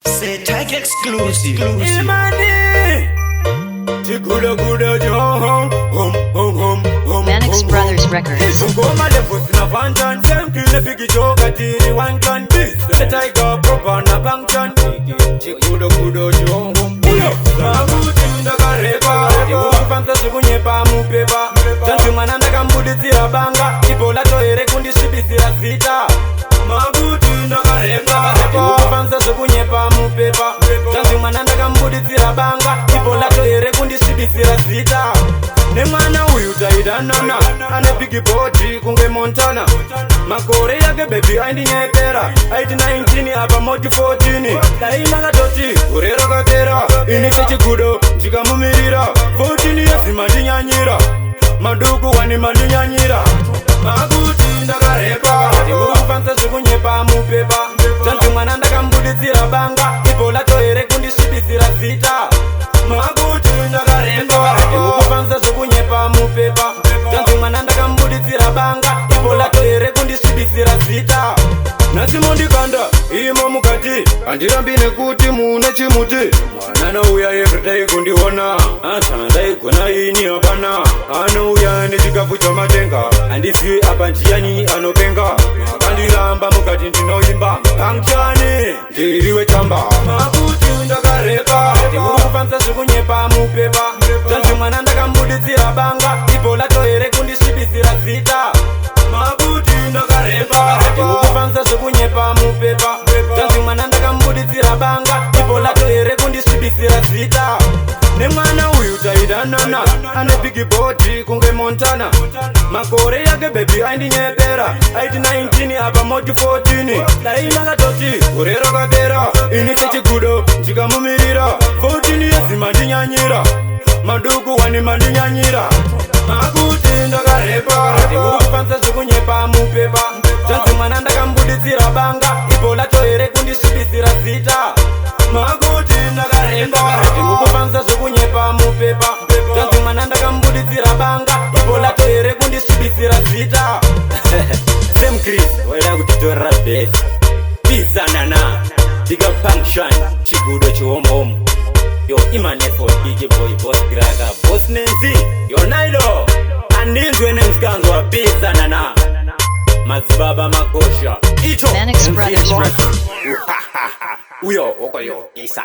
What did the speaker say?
Say tag exclusive. Imani. Chikulo kudo jo Manix Brothers Records. Goma le foot na fantan. Same kill big joke atiri one can. The tiger proper na bangchan. Chikulo kudo jo Sabuti ndakarepa. Ufansa sukunyepa mupepa. Chanti mananda kambuditira banga. Ibola toere kundishibisira sita. Mabuti ndakarepa. Ufansa sukunyepa mupepa. Chanti mananda kambuditira banga. Ibola toere kundishibisira sita. Nemana uyu taidanana. Ane bigi body kunge Montana. Makore yake baby aindinyeepera. 19 apa moti 14. Daina katoti urero katera. Inike chikudo chikamumirira. 14 yesi mandinyanyira. Maduku wani mandinyanyira. Mabuti ndakarepa. Ufansa sukunyepa mupepa. Chanti mwana ndakambuditsira banga. Ibola toere kundishibisira sita. Mabuti ndakarepa. Ufansa sukunyepa mupepa. Chanti mwana ndakambuditsira banga. Ibola toere kundishibisira sita. Nasimondikanda imo mukati andirambine kuti mune chimuti mwana uya everyday kundiona asandaigona ini apana anouya nechikafu chamatenga andisi apa njiani anopenga akandiramba mukati ndinoimba kangchani ndiriwe chamba makuti ndakarepa urikufansa zvikunyepa mupepa chanzi mwana ndakambuditsira banga ibola toere kundishibisira zita makuti ndakarepa urikufansa zvikunyepa mupepa chanzi mwana ndakambuditsira banga ibola toere kundishibisira zita nemwana uyu taidanana ane bigi body kunge Montana makore yake baby aindinyeepera 19 apa moti 14 daina katoti urero kapera inise chigudo chikamumirira 14 yesi mandinyanyira maduku wani mandinyanyira makuti ndakarepa urikufansa zvikunyepa mupepa chanzi mwana ndakambuditsira banga ibola toere kundishibisira zita makuti ndakarepa urikufansa zvikunyepa mupepa chanzi mwana ndakambuditsira banga ibola toere kundishibisira zita Same Chris waida kutitorera best bisanana diga function chigudo chiombomo yo imanefo DJ boy boss graga boss Nancy yo Nailo andinzwe nensikanzwa bisanana mazibaba makosha icho Manix Brothers Records. uyo okoyo isa